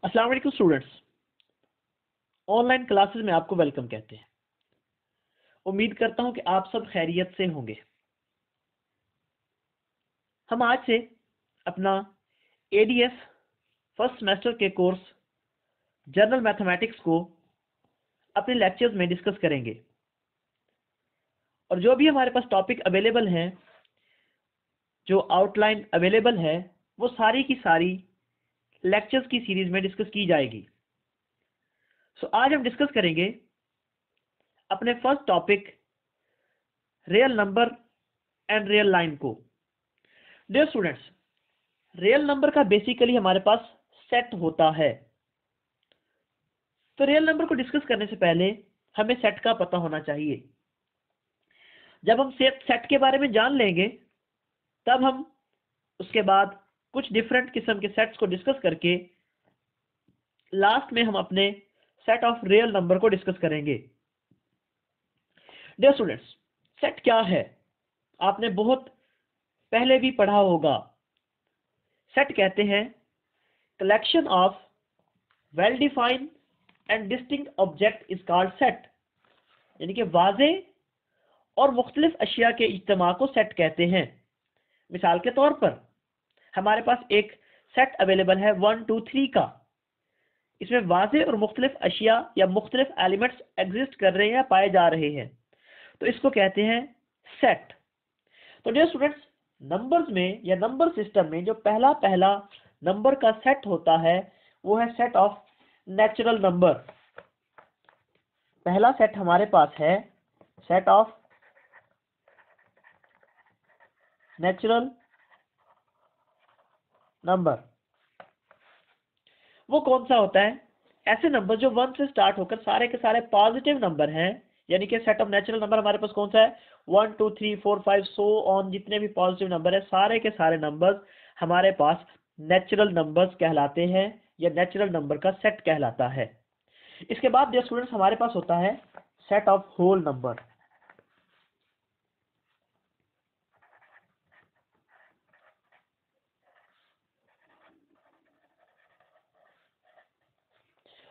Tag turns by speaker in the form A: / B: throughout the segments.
A: अस्सलाम वालेकुम students, online classes में आपको वेलकम कहते हैं। उम्मीद करता हूं कि आप सब खैरियत से होंगे। हम आज से अपना एडीएस फर्स्ट सेमेस्टर के कोर्स जनरल मैथमेटिक्स को अपने लेक्चर्स में डिस्कस करेंगे और जो भी हमारे पास टॉपिक अवेलेबल हैं, जो आउटलाइन अवेलेबल है, वो सारी की सारी लेक्चर्स की सीरीज में डिस्कस की जाएगी। आज हम डिस्कस करेंगे अपने first topic real number and real line को। डियर स्टूडेंट्स, रियल नंबर का बेसिकली हमारे पास सेट होता है। तो रियल नंबर को डिस्कस करने से पहले हमें सेट का पता होना चाहिए। जब हम सेट के बारे में जान लेंगे, तब हम उसके बाद कुछ डिफरेंट किस्म के सेट्स को डिस्कस करके लास्ट में हम अपने सेट ऑफ रियल नंबर को डिस्कस करेंगे। डियर स्टूडेंट्स, सेट क्या है आपने बहुत पहले भी पढ़ा होगा। सेट कहते हैं collection of well defined and distinct object is called set, यानी कि वाज़े और मुख्तलिफ अशिया के इज्तिमा को सेट कहते हैं। मिसाल के तौर पर हमारे पास एक सेट अवेलेबल है 1 2 3 का। इसमें वाज़े और मुख्तलिफ अशिया या मुख्तलिफ एलिमेंट्स एग्जिस्ट कर रहे हैं, पाए जा रहे हैं, तो इसको कहते हैं सेट। तो डियर स्टूडेंट्स, नंबर्स में या नंबर सिस्टम में जो पहला नंबर का सेट होता है वो है सेट ऑफ नेचुरल नंबर। पहला सेट हमारे पास है सेट ऑफ नेचुरल नंबर। वो कौन सा होता है? ऐसे नंबर जो 1 से स्टार्ट होकर सारे के सारे पॉजिटिव नंबर हैं, यानी कि सेट ऑफ नेचुरल नंबर हमारे पास कौन सा है? 1 2 3 4 5 सो ऑन, जितने भी पॉजिटिव नंबर है सारे के सारे नंबर्स हमारे पास नेचुरल नंबर्स कहलाते हैं या नेचुरल नंबर का सेट कहलाता है। इसके बाद डियर स्टूडेंट्स हमारे पास होता है set of whole number.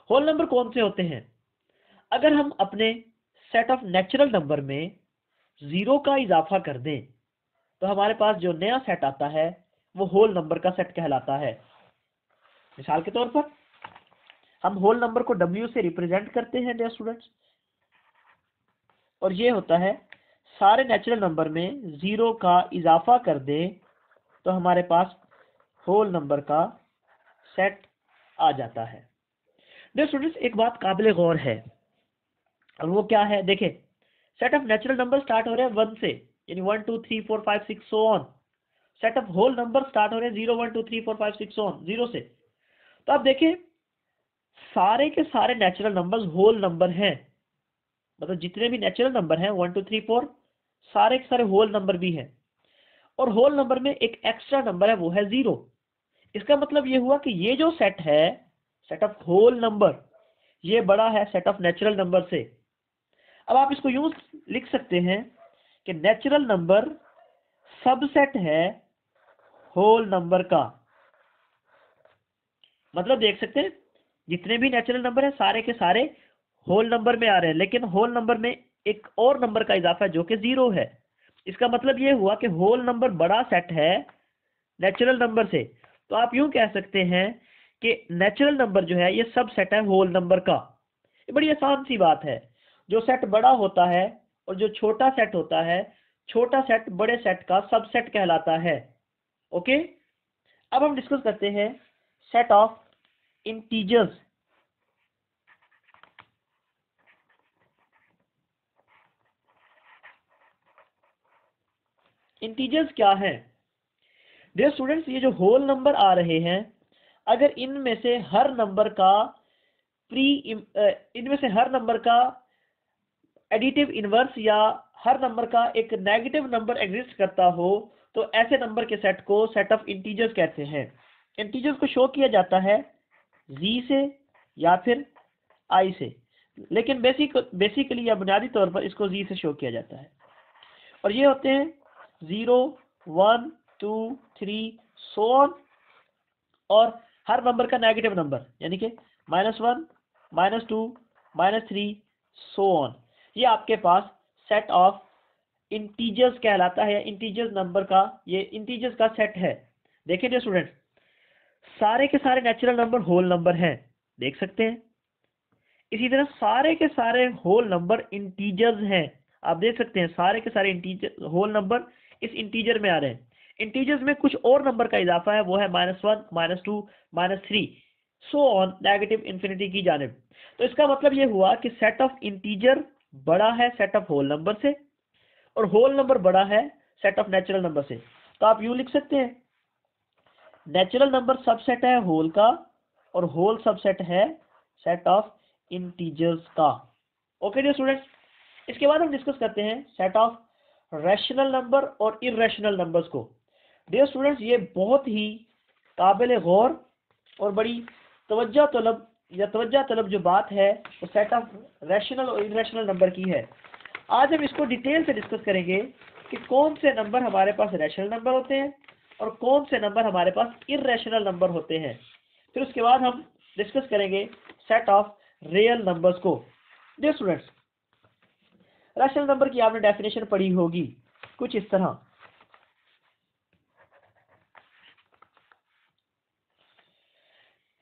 A: Whole number कौन से होते हैं? अगर हम अपने सेट ऑफ नेचुरल नंबर में 0 का इजाफा कर दें तो हमारे पास जो नया सेट आता है वो होल नंबर का सेट कहलाता है। मिसाल के तौर पर हम होल नंबर को W से रिप्रेजेंट करते हैं डियर स्टूडेंट्स, और ये होता है सारे नेचुरल नंबर में 0 का इजाफा कर दें तो हमारे पास होल नंबर का सेट आ जाता है। डियर स्टूडेंट्स, एक बात काबिल गौर है, और वो क्या है? देखें, set of natural number start हो रहे हैं 1 से, यानी 1 2 3 4 5 6 so on. Set of whole number start हो रहे हैं 0 1 2 3 4 5 6 सो ऑन, 0 से। तो आप देखें सारे के सारे नेचुरल नंबर्स होल नंबर हैं, मतलब जितने भी नेचुरल नंबर हैं 1 2 3 4 सारे के सारे होल नंबर भी हैं। और होल नंबर में एक एक्स्ट्रा नंबर है, वो है 0। इसका मतलब ये हुआ कि ये जो सेट है, सेट ऑफ होल नंबर, ये बड़ा है सेट ऑफ नेचुरल नंबर से। अब आप इसको यूं लिख सकते हैं कि नेचुरल नंबर सबसेट है होल नंबर का। मतलब देख सकते हैं जितने भी नेचुरल नंबर है सारे के सारे होल नंबर में आ रहे हैं, लेकिन होल नंबर में एक और नंबर का इजाफा है जो कि 0 है। इसका मतलब ये हुआ कि होल नंबर बड़ा सेट है नेचुरल नंबर से। तो आप यूं कह सकते हैं कि नेचुरल नंबर जो है ये सब सेट है होल नंबर का। ये बड़ी आसान सी बात है। जो सेट बड़ा होता है और जो छोटा सेट होता है, छोटा सेट बड़े सेट का सबसेट कहलाता है। ओके, अब हम डिस्कस करते हैं सेट ऑफ इंटीजर्स। इंटीजर्स क्या है? डियर स्टूडेंट्स, ये जो होल नंबर आ रहे हैं, अगर इनमें से हर नंबर का इनमें से हर नंबर का एडिटिव इनवर्स या हर नंबर का एक नेगेटिव नंबर एग्जिस्ट करता हो, तो ऐसे नंबर के सेट को सेट ऑफ इंटीजर्स कहते हैं। इंटीजर्स को शो किया जाता है जी से या फिर आई से, लेकिन बेसिकली या बुनियादी तौर पर इसको जी से शो किया जाता है। और ये होते हैं 0 1 2 3 सो ऑन। और हर नंबर का नेगेटिव नंबर, यानी कि -1, -2, -3 सो ऑन, ये आपके पास सेट ऑफ इंटीजर्स कहलाता है, इंटीजर्स नंबर का, ये इंटीजर्स का सेट है। देखें जो स्टूडेंट, सारे के सारे नेचुरल नंबर होल नंबर हैं, देख सकते हैं। इसी तरह सारे के सारे होल नंबर इंटीजर्स हैं, आप देख सकते हैं सारे के सारे इंटीजर होल नंबर इस इंटीजर में आ रहे हैं। इंटीजर्स में कुछ और नंबर का इजाफा है, वो है -1, -2, -3 सो ऑन नेगेटिव इंफिनिटी की जानिब। तो इसका मतलब ये हुआ कि सेट ऑफ इंटीजर बड़ा है सेट ऑफ होल नंबर से, और होल नंबर बड़ा है सेट ऑफ नेचुरल नंबर से। तो आप यूं लिख सकते हैं, नेचुरल नंबर सबसेट है होल का, और होल सबसेट है सेट ऑफ इंटीजर्स का। ओके डियर स्टूडेंट्स, इसके बाद हम डिस्कस करते हैं सेट ऑफ रैशनल नंबर और इर्रेशनल नंबर्स को। डियर स्टूडेंट्स, ये बहुत ही काबिल गौर और बड़ी तवज्जो तलब जो बात है वो सेट ऑफ रैशनल और इर्रेशनल नंबर की है। आज हम इसको डिटेल से डिस्कस करेंगे कि कौन से नंबर हमारे पास रैशनल नंबर होते हैं और कौन से नंबर हमारे पास इर्रेशनल नंबर होते हैं। फिर उसके बाद हम डिस्कस करेंगे सेट ऑफ रियल नंबर्स को। डियर स्टूडेंट्स, रैशनल नंबर की आपने डेफिनेशन पढ़ी होगी कुछ इस तरह।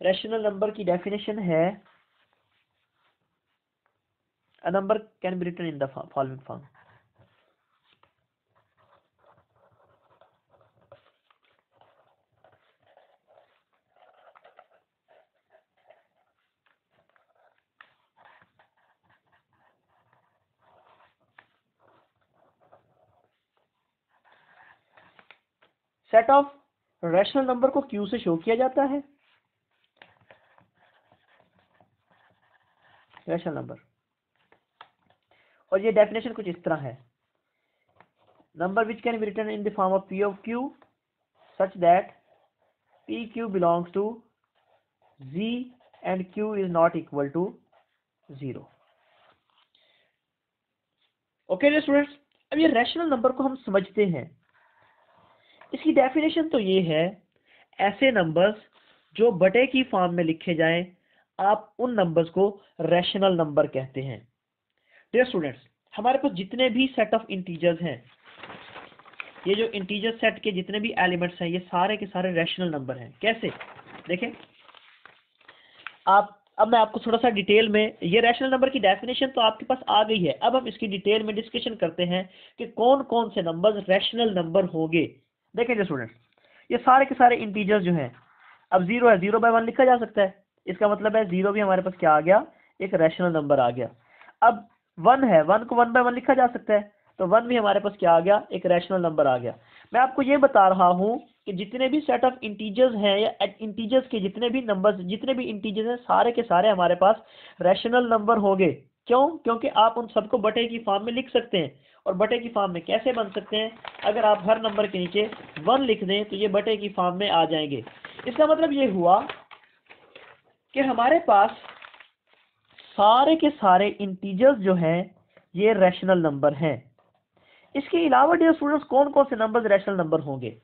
A: रैशनल नंबर की डेफिनेशन है, a number can be written in the following form. Set of rational number को क्यू से शो किया जाता है। रैशनल नंबर, और ये डेफिनेशन कुछ इस तरह है, number which can be written in the form of P of Q such that P Q belongs to G and Q is not equal to 0। Okay students, अब ये रैशनल नंबर को हम समझते हैं। इसकी डेफिनेशन तो ये है, ऐसे नंबर्स जो बटे की फॉर्म में लिखे जाएं, आप उन नंबर्स को रैशनल नंबर कहते हैं। डियर स्टूडेंट्स, हमारे पास जितने भी सेट ऑफ इंटीजर्स हैं, ये जो इंटीजर सेट के जितने भी एलिमेंट्स हैं, ये सारे के सारे रैशनल नंबर हैं। कैसे देखें आप, अब मैं आपको थोड़ा सा डिटेल में, ये रैशनल नंबर की डेफिनेशन तो आपके पास आ गई है, अब हम इसकी डिटेल में डिस्कशन करते हैं कि कौन कौन से नंबर्स रैशनल नंबर होंगे। देखें स्टूडेंट्स, ये सारे के सारे इंटीजर्स जो हैं, अब 0 है, 0/1 लिखा जा सकता है, इसका मतलब है 0 भी हमारे पास क्या आ गया, एक रैशनल नंबर आ गया। अब 1 है, 1 को 1/1 लिखा जा सकता है, तो 1 भी हमारे पास क्या आ गया, एक रैशनल नंबर आ गया। मैं आपको ये बता रहा हूं कि जितने भी सेट ऑफ इंटीजर्स हैं या इंटीजर्स के जितने भी नंबर्स, जितने भी इंटीजर्स हैं, सारे के सारे हमारे पास रैशनल नंबर होंगे। क्यों? क्योंकि आप उन सबको बटे की फॉर्म में लिख सकते हैं। और बटे की फॉर्म में कैसे बन सकते हैं? अगर आप हर नंबर के नीचे 1 लिख दें तो ये बटे की फॉर्म में आ जाएंगे। इसका मतलब ये हुआ कि हमारे पास सारे के सारे इंटीजर्स जो हैं ये रैशनल नंबर हैं। इसके अलावा डियर स्टूडेंट्स, कौन कौन से नंबर्स रैशनल नंबर होंगे,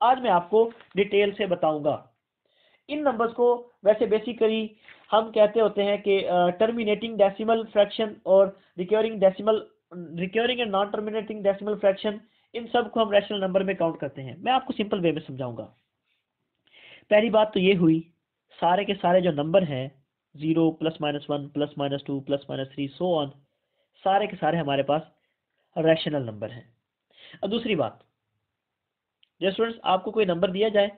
A: आज मैं आपको डिटेल से बताऊंगा। इन नंबर्स को वैसे बेसिकली हम कहते होते हैं कि टर्मिनेटिंग डेसिमल फ्रैक्शन और recurring and non terminating decimal fraction, इन सब को हम रैशनल नंबर में काउंट करते हैं। मैं आपको सिंपल वे में समझाऊंगा। पहली बात तो ये हुई, सारे के सारे जो नंबर हैं 0 +-1 +-2 +-3 सो ऑन, सारे के सारे हमारे पास रैशनल नंबर हैं। अब दूसरी बात, जैसे स्टूडेंट्स आपको कोई नंबर दिया जाए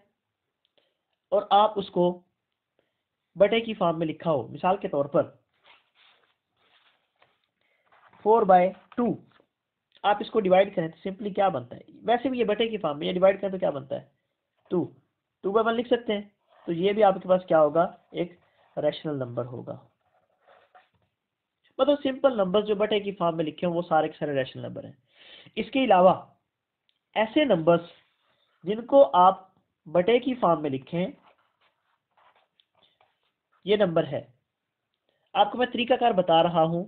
A: और आप उसको बटे की फॉर्म में लिखा हो, मिसाल के तौर पर 4/2, आप इसको डिवाइड करें तो सिंपली क्या बनता है, वैसे भी ये बटे की फॉर्म में, ये डिवाइड करें तो क्या बनता है, 2/1 लिख सकते हैं। तो ये भी आपके पास क्या होगा, एक रैशनल नंबर होगा। मतलब सिंपल नंबर्स जो बटे की फॉर्म में लिखे हो वो सारे के सारे रैशनल नंबर हैं। इसके अलावा ऐसे नंबर्स जिनको आप बटे की फॉर्म में लिखें, ये नंबर है, आपको मैं तरीकाकार बता रहा हूं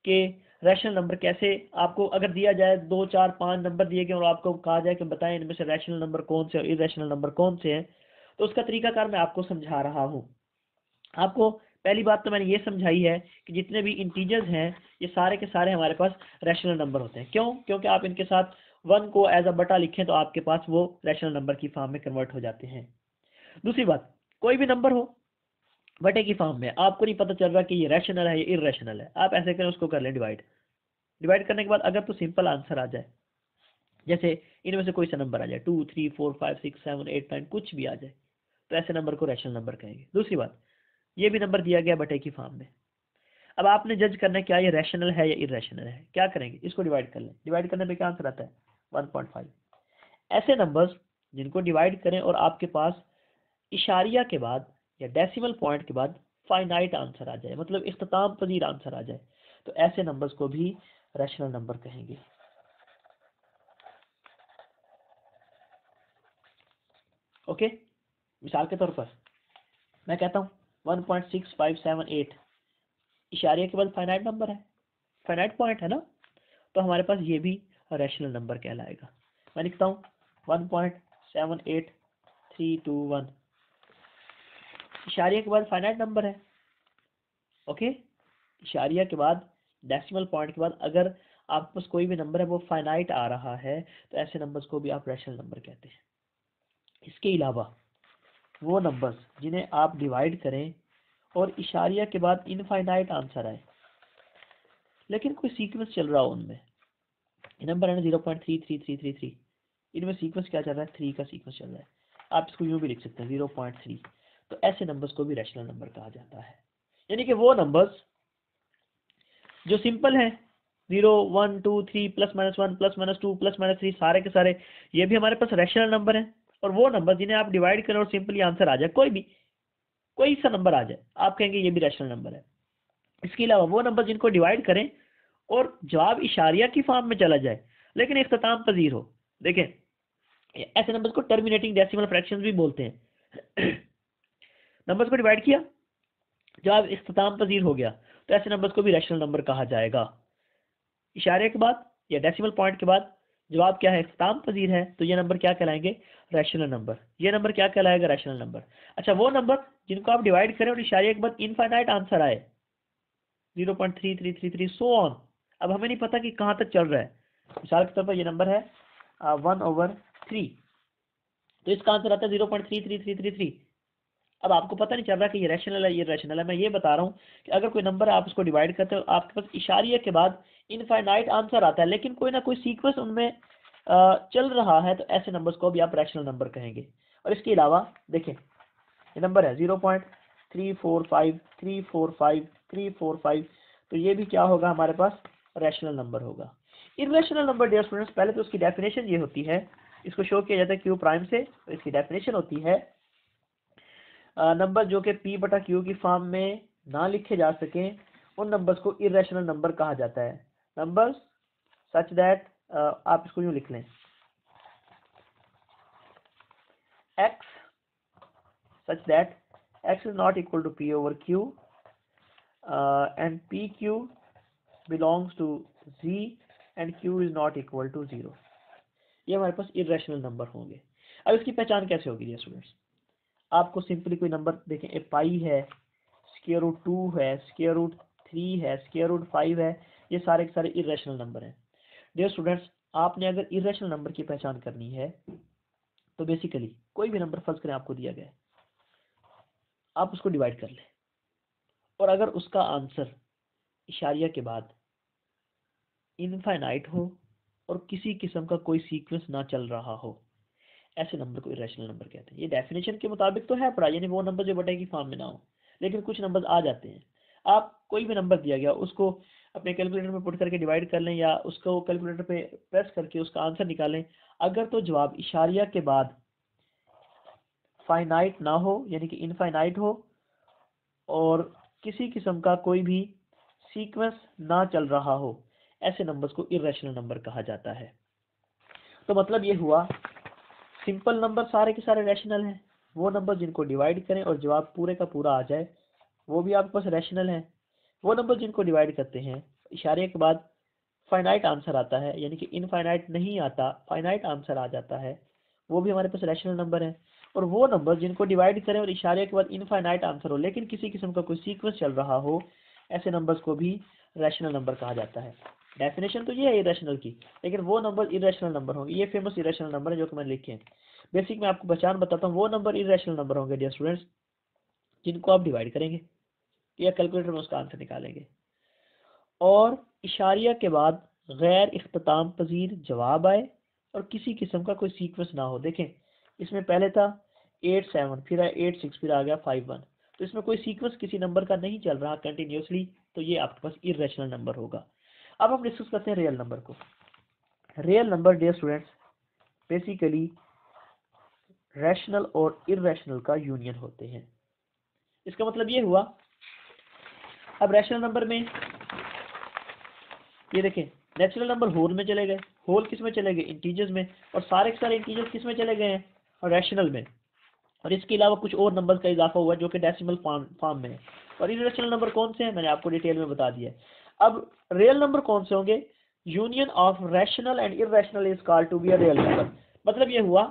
A: कि रैशनल नंबर कैसे, आपको अगर दिया जाए 2, 4, 5 नंबर दिए गए और आपको कहा जाए कि बताएं इनमें से रैशनल नंबर कौन से और इरेशनल नंबर कौन से हैं, तो उसका तरीकाकार मैं आपको समझा रहा हूँ। आपको पहली बात तो मैंने ये समझाई है कि जितने भी इंटीजर्स हैं ये सारे के सारे हमारे पास रैशनल नंबर होते हैं। क्यों? क्योंकि आप इनके साथ 1 को एज अ बटा लिखें तो आपके पास वो रैशनल नंबर की फॉर्म में कन्वर्ट हो जाते हैं। दूसरी बात, कोई भी नंबर हो बटे की फॉर्म में, आपको नहीं पता चल रहा कि ये रैशनल है या इररेशनल है, आप ऐसे करें, उसको कर लें डिवाइड। डिवाइड करने के बाद अगर तो सिंपल आंसर आ जाए, जैसे इनमें से कोई सा नंबर आ जाए 2 3 4 5 6 7 8 9 कुछ भी आ जाए, तो ऐसे नंबर को रैशनल नंबर कहेंगे। दूसरी बात, ये भी नंबर दिया गया बटे की फॉर्म में, अब आपने जज करना है क्या ये रैशनल है या इररेशनल है। क्या करेंगे, इसको डिवाइड कर लें। डिवाइड करने पे क्या आंसर आता है 1.5। ऐसे नंबर्स जिनको डिवाइड करें और आपके पास इशारिया के बाद या डेसिमल पॉइंट के बाद फाइनाइट आंसर आ जाए, मतलब इख्तिताम पजीर आंसर आ जाए, तो ऐसे नंबर्स को भी रैशनल नंबर कहेंगे। ओके, मिसाल के तौर पर मैं कहता हूँ 1.6578 इशारे के बाद फाइनाइट नंबर है, फाइनाइट पॉइंट है ना, तो हमारे पास ये भी रैशनल नंबर कहलाएगा। मैं लिखता हूँ 1.78321 इशारिया के बाद फाइनाइट नंबर है। ओके, इशारिया के बाद डेसिमल पॉइंट के बाद अगर आपके पास कोई भी नंबर है वो फाइनाइट आ रहा है, तो ऐसे नंबर्स को भी आप रैशनल नंबर कहते हैं। इसके अलावा वो नंबर्स जिन्हें आप डिवाइड करें और इशारिया के बाद इनफाइनाइट आंसर आए, लेकिन कोई सीक्वेंस चल रहा हो उनमें, ये नंबर है ना 0.33333, इनमें सीक्वेंस क्या चल रहा है, 3 का सीक्वेंस चल रहा है, आप इसको यूँ भी लिख सकते हैं 0.3, तो ऐसे नंबर्स को भी रैशनल नंबर कहा जाता है। यानी कि वो नंबर्स जो सिंपल है 0 1 2 3 +-1 +-2 +-3 सारे के सारे, ये भी हमारे पास रैशनल नंबर है। और वो नंबर जिन्हें आप डिवाइड करें और सिंपली आंसर आ जाए, कोई सा नंबर आ जाए, आप कहेंगे ये भी रैशनल नंबर है। इसके अलावा वो नंबर जिनको डिवाइड करें और जवाब इशारिया की फॉर्म में चला जाए लेकिन इख्तिताम पजीर हो, देखें ऐसे नंबर्स को टर्मिनेटिंग डेसिमल फ्रैक्शंस भी बोलते हैं। नंबर्स को डिवाइड किया, जवाब इख्तिताम पजीर हो गया, तो ऐसे नंबर्स को भी रैशनल नंबर कहा जाएगा। इशारे के बाद या डेसिमल पॉइंट के बाद जवाब क्या है, इख्तिताम पजीर है, तो ये नंबर क्या कहलाएंगे, रैशनल नंबर। ये नंबर क्या कहलाएगा, रैशनल नंबर। अच्छा, वो नंबर जिनको आप डिवाइड करें और इशारे के बाद इनफाइनाइट आंसर आए 0.3333 सो ऑन, अब हमें नहीं पता कि कहाँ तक चल रहा है। मिसाल के तौर पर ये नंबर है 1/3, तो इसका आंसर आता है 0.33333। अब आपको पता नहीं चल रहा कि ये रैशनल है ये रैशनल है। मैं ये बता रहा हूँ कि अगर कोई नंबर है आप उसको डिवाइड करते हो, आपके पास इशारिया के बाद इनफाइनाइट आंसर आता है लेकिन कोई ना कोई सीक्वेंस उनमें चल रहा है, तो ऐसे नंबर्स को भी आप रैशनल नंबर कहेंगे। और इसके अलावा देखें ये नंबर है 0.345 तो ये भी क्या होगा, हमारे पास रैशनल नंबर होगा। इररेशनल नंबर डियर स्टूडेंट्स, पहले तो उसकी डेफिनेशन ये होती है, इसको शो किया जाता है क्यू प्राइम से, तो इसकी डेफिनेशन होती है नंबर जो कि p बटा क्यू की फॉर्म में ना लिखे जा सके उन नंबर्स को इररेशनल नंबर कहा जाता है। नंबर्स सच दैट, आप इसको यूँ लिख लें, x such that x is not equal to p over q and pq belongs to z and q is not equal to 0, ये हमारे पास इररेशनल नंबर होंगे। अब इसकी पहचान कैसे होगी ये स्टूडेंट्स, आपको सिंपली कोई नंबर देखें, ए पाई है, स्क्वायर रूट 2 है, स्क्वायर रूट 3 है, स्क्वायर रूट 5 है, ये सारे के सारे इररेशनल नंबर हैं। डियर स्टूडेंट्स, आपने अगर इररेशनल नंबर की पहचान करनी है तो बेसिकली कोई भी नंबर फर्ज करें आपको दिया गया है, आप उसको डिवाइड कर लें और अगर उसका आंसर इशारिया के बाद इनफाइनाइट हो और किसी किस्म का कोई सीक्वेंस ना चल रहा हो, ऐसे नंबर को इरेशनल नंबर कहते हैं। ये डेफिनेशन के मुताबिक तो है पढ़ा, यानी वो नंबर जो बटे की फॉर्म में ना हो, लेकिन कुछ नंबर आ जाते हैं। आप कोई भी नंबर दिया गया उसको अपने कैलकुलेटर में पुट करके डिवाइड कर लें या उसको कैलकुलेटर पे प्रेस करके उसका आंसर निकालें, अगर तो जवाब इशारिया के बाद फाइनाइट ना हो यानी कि इनफाइनाइट हो और किसी किस्म का कोई भी सीक्वेंस ना चल रहा हो, ऐसे नंबर्स को इरेशनल नंबर कहा जाता है। तो मतलब ये हुआ, सिंपल नंबर सारे के सारे रैशनल हैं, वो नंबर जिनको डिवाइड करें और जवाब पूरे का पूरा आ जाए वो भी आपके पास रैशनल है। वो नंबर जिनको डिवाइड करते हैं इशारे के बाद फाइनाइट आंसर आता है यानी कि इनफाइनाइट नहीं आता, फाइनाइट आंसर आ जाता है, वो भी हमारे पास रैशनल नंबर है। और वो नंबर जिनको डिवाइड करें और इशारे के बाद इनफाइनाइट आंसर हो लेकिन किसी किस्म का कोई सीक्वेंस चल रहा हो, ऐसे नंबर्स को भी रैशनल नंबर कहा जाता है। डेफिनेशन तो ये है इरेशनल की, लेकिन वो नंबर इरेशनल नंबर होंगे। ये फेमस इरेशनल नंबर है जो कि मैंने लिखे हैं। बेसिक में आपको पहचान बताता हूँ, वो नंबर इरेशनल नंबर होंगे डियर स्टूडेंट्स जिनको आप डिवाइड करेंगे या कैलकुलेटर में उसका आंसर निकालेंगे और इशारिया के बाद गैर इख्तिताम पजीर जवाब आए और किसी किस्म का कोई सीक्वेंस ना हो। देखें इसमें पहले था 8 7, फिर आया 8 6, फिर आ गया 5 1, तो इसमें कोई सीक्वेंस किसी नंबर का नहीं चल रहा कंटिन्यूसली, तो ये आपके पास इरेशनल नंबर होगा। अब हम डिस्कस करते हैं रियल नंबर को। Real number dear students basically rational और इरेशनल का यूनियन होते हैं। इसका मतलब ये हुआ, अब रैशनल नंबर में ये देखें नेचुरल नंबर होल में चले गए, होल किस में चले गए, इंटीजर्स में, और सारे के सारे इंटीजर्स किस में चले गए हैं, रैशनल में। और इसके अलावा कुछ और नंबर्स का इजाफा हुआ जो कि डेसिमल फॉर्म में है। और इरेशनल नंबर कौन से हैं मैंने आपको डिटेल में बता दिया है। अब रियल नंबर कौन से होंगे, union of rational and irrational is called to be a real number. मतलब ये हुआ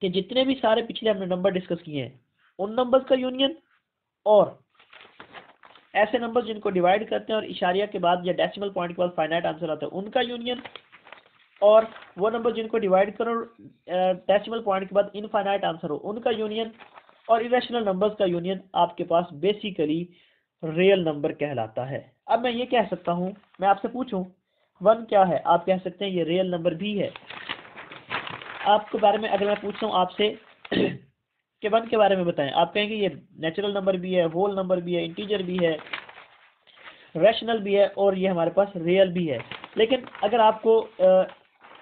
A: कि जितने भी सारे पिछले हमने नंबर डिस्कस किए हैं उन नंबर्स का यूनियन, और ऐसे नंबर जिनको डिवाइड करते हैं और इशारिया के बाद या डेसिमल पॉइंट के बाद फाइनाइट आंसर आता है उनका यूनियन, और वो नंबर जिनको डिवाइड करो डेसिमल पॉइंट के बाद इनफाइनाइट आंसर हो उनका यूनियन, और इरेशनल नंबर्स का यूनियन आपके पास बेसिकली रियल नंबर कहलाता है। अब मैं ये कह सकता हूँ, मैं आपसे पूछूं 1 क्या है, आप कह सकते हैं ये रियल नंबर भी है। आपके बारे में अगर मैं पूछता हूँ आपसे कि 1 के बारे में बताएं, आप कहेंगे ये नेचुरल नंबर भी है, होल नंबर भी है, इंटीजर भी है, रैशनल भी है, और ये हमारे पास रियल भी है। लेकिन अगर आपको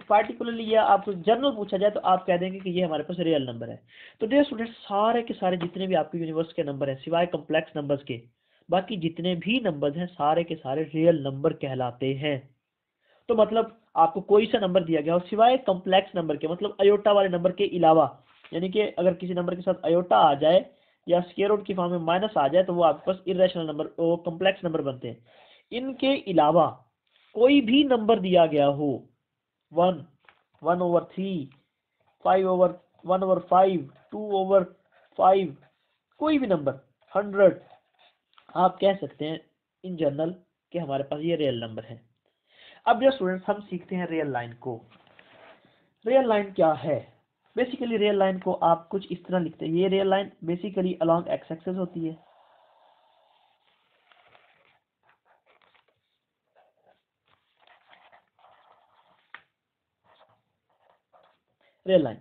A: पार्टिकुलरली या आपको जनरल पूछा जाए तो आप कह देंगे कि ये हमारे पास रियल नंबर है। तो डियर स्टूडेंट्स सारे के सारे जितने भी आपके यूनिवर्स के नंबर हैं सिवाय कॉम्प्लेक्स नंबर्स के, बाकी जितने भी नंबर्स हैं सारे के सारे रियल नंबर कहलाते हैं। तो मतलब आपको कोई सा नंबर दिया गया हो सिवाय कॉम्प्लेक्स नंबर के, मतलब अयोटा वाले नंबर के अलावा, यानी कि अगर किसी नंबर के साथ अयोटा आ जाए या स्क्वायर रूट की फॉर्म में माइनस आ जाए तो वो आपके पास इरेशनल नंबर, वो कॉम्प्लेक्स नंबर बनते हैं। इनके अलावा कोई भी नंबर दिया गया हो, 1 1/3, 1/5, 2/5, कोई भी नंबर, 100, आप कह सकते हैं इन जनरल कि हमारे पास ये रियल नंबर है। अब जो स्टूडेंट्स हम सीखते हैं रियल लाइन को। रियल लाइन क्या है, बेसिकली रियल लाइन को आप कुछ इस तरह लिखते हैं, ये real line basically along x axis होती है। रियल लाइन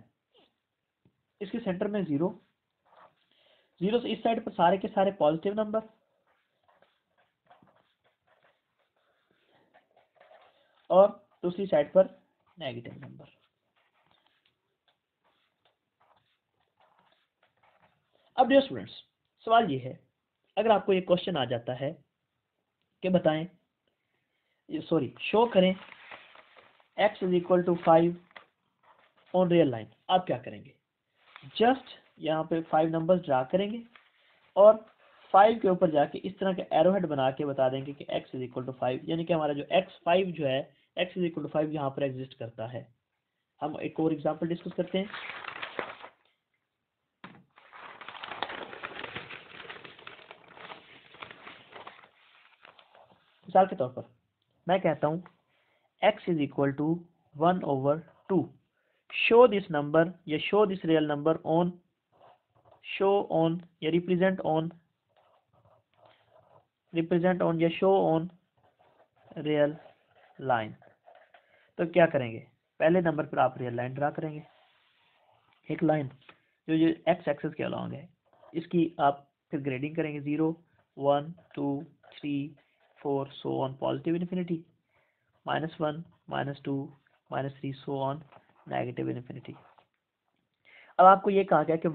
A: इसके सेंटर में 0, 0 से इस साइड पर सारे के सारे पॉजिटिव नंबर, और दूसरी साइड पर नेगेटिव नंबर। अब डियर स्टूडेंट्स सवाल ये है, अगर आपको ये क्वेश्चन आ जाता है कि बताएं, सॉरी शो करें x = 5 ऑन रियल लाइन, आप क्या करेंगे, जस्ट यहाँ पे 5 नंबर्स ड्रा करेंगे और 5 के ऊपर जाके इस तरह के एरोहेड बना के बता देंगे कि x = 5, यानी कि हमारा जो x5 जो है x = 5 यहाँ पर एग्जिस्ट करता है। हम एक और एग्जांपल डिस्कस करते हैं। मिसाल के तौर पर मैं कहता हूँ x = 1/2, शो दिस नंबर या show this real number on, show on या रिप्रेजेंट ऑन या शो ऑन रियल लाइन। तो क्या करेंगे, पहले नंबर पर आप रियल लाइन ड्रा करेंगे, एक लाइन जो एक्स एक्सिस के अलॉन्ग है, इसकी आप फिर ग्रेडिंग करेंगे 0 1 2 3 4 सो on positive infinity, -1 -2 -3 so on negative infinity. अब आपको ये कहा गया कि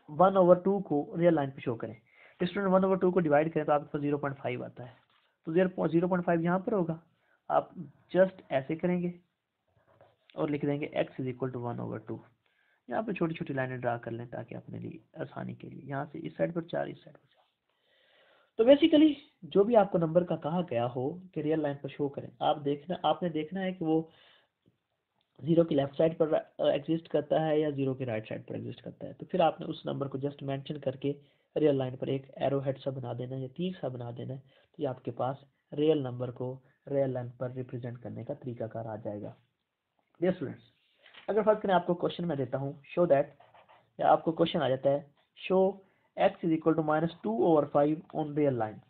A: 1/2 को रियल लाइन पे शो करें। स्टूडेंट 1/2 को डिवाइड करें तो आपके पास 0.5 आता है, तो 0.5 यहाँ पर होगा। आप जस्ट ऐसे करेंगे और लिख देंगे x = 1/2। यहाँ पे छोटी छोटी लाइनें ड्रा कर लें ताकि अपने लिए आसानी के लिए, यहाँ से इस साइड पर 4, इस साइड पर 4। तो बेसिकली जो भी आपको नंबर का कहा गया हो कि रियल लाइन पर शो करें, आपने देखना है कि वो जीरो की लेफ्ट साइड पर एग्जिस्ट करता है या जीरो की राइट साइड पर एग्जिस्ट करता है, तो फिर आपने उस नंबर को जस्ट मेंशन करके रियल लाइन पर एक एरो हेड सा बना देना है या तीर सा बना देना है, तो ये आपके पास रियल नंबर को रियल लाइन पर रिप्रेजेंट करने का तरीकाकार आ जाएगा। डियर स्टूडेंट्स, अगर फर्क करें आपको क्वेश्चन मैं देता हूँ, शो दैट, या आपको क्वेश्चन आ जाता है show x is equal to -2/5 on real line,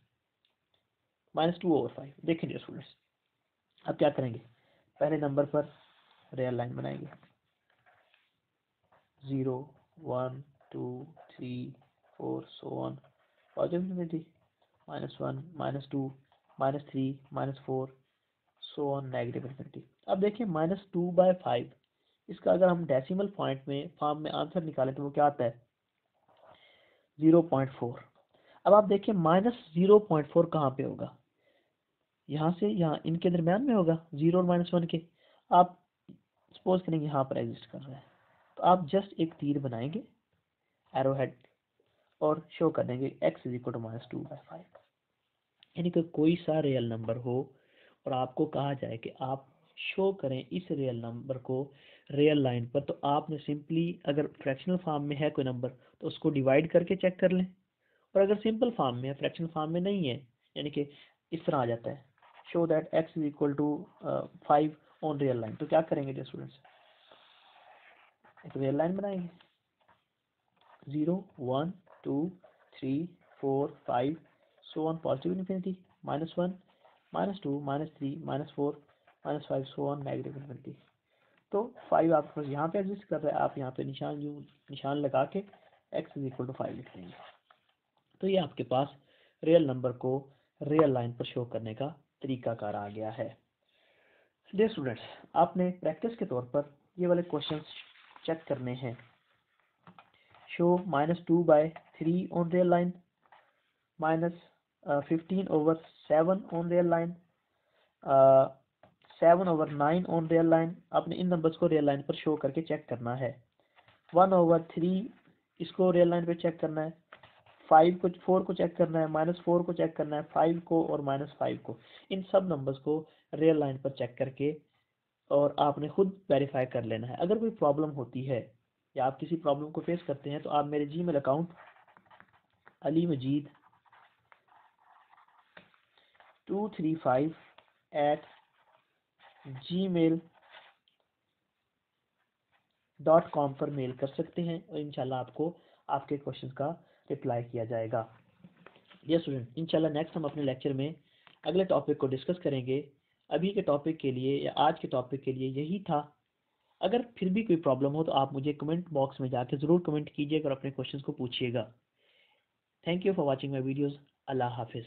A: -2/5। देखें डियर स्टूडेंट्स, अब क्या करेंगे, पहले नंबर पर रियल लाइन बनाएंगे, 0 1 2 3 4 सो on, positive infinity, -1 -2 -3 -4 so on negative infinity. अब देखिए -2/5, इसका अगर हम डेसिमल पॉइंट में फॉर्म में आंसर निकालें तो वो क्या आता है, 0.4। अब आप देखिए -0.4 कहाँ पे होगा, यहाँ से यहाँ इनके दरम्यान में होगा, 0 और -1 के। आप सपोज करेंगे यहाँ पर एग्जिस्ट कर रहा है, तो आप जस्ट एक तीर बनाएंगे एरो हेड और शो कर देंगे x इज इक्वल टू -2/5। यानी कि कोई सा रियल नंबर हो और आपको कहा जाए कि आप शो करें इस रियल नंबर को रियल लाइन पर, तो आपने सिंपली, अगर फ्रैक्शनल फॉर्म में है कोई नंबर तो उसको डिवाइड करके चेक कर लें, और अगर सिंपल फॉर्म में है, फ्रैक्शनल फॉर्म में नहीं है, यानी कि इस तरह आ जाता है show that x is equal to 5 on real line, तो क्या करेंगे डियर स्टूडेंट्स, एक रियल लाइन बनाएंगे, 0 1 2 3 4 5 so on positive infinity, -1 -2 -3 -4 -5 so on negative infinity. तो 5 आपके पास यहाँ पे एग्जिस्ट कर रहा है, आप यहाँ पे निशान लगा के x इज इक्वल टू 5 लिख देंगे, तो ये आपके पास रियल नंबर को रियल लाइन पर शो करने का तरीकाकार आ गया है। डियर स्टूडेंट्स, आपने प्रैक्टिस के तौर पर ये वाले क्वेश्चंस चेक करने हैं, show -2/3 on real line, -15/7 on real line, 7/9 on real line. आपने इन नंबर्स को रियल लाइन पर शो करके चेक करना है। 1/3 इसको रियल लाइन पे चेक करना है, 4 को चेक करना है, -4 को चेक करना है, 5 को और -5 को। इन सब नंबर्स को रियल लाइन पर चेक करके और आपने खुद वेरीफाई कर लेना है। अगर कोई प्रॉब्लम होती है या आप किसी प्रॉब्लम को फेस करते हैं तो आप मेरे जीमेल अकाउंट aliMajid235@gmail.com पर मेल कर सकते हैं और इंशाल्लाह आपको आपके क्वेश्चन का रिप्लाई किया जाएगा। डियर स्टूडेंट, इंशाल्लाह नेक्स्ट हम अपने लेक्चर में अगले टॉपिक को डिस्कस करेंगे। अभी के टॉपिक के लिए या आज के टॉपिक के लिए यही था। अगर फिर भी कोई प्रॉब्लम हो तो आप मुझे कमेंट बॉक्स में जाकर ज़रूर कमेंट कीजिएगा और अपने क्वेश्चंस को पूछिएगा। Thank you for watching my videos. अल्लाह हाफिज़।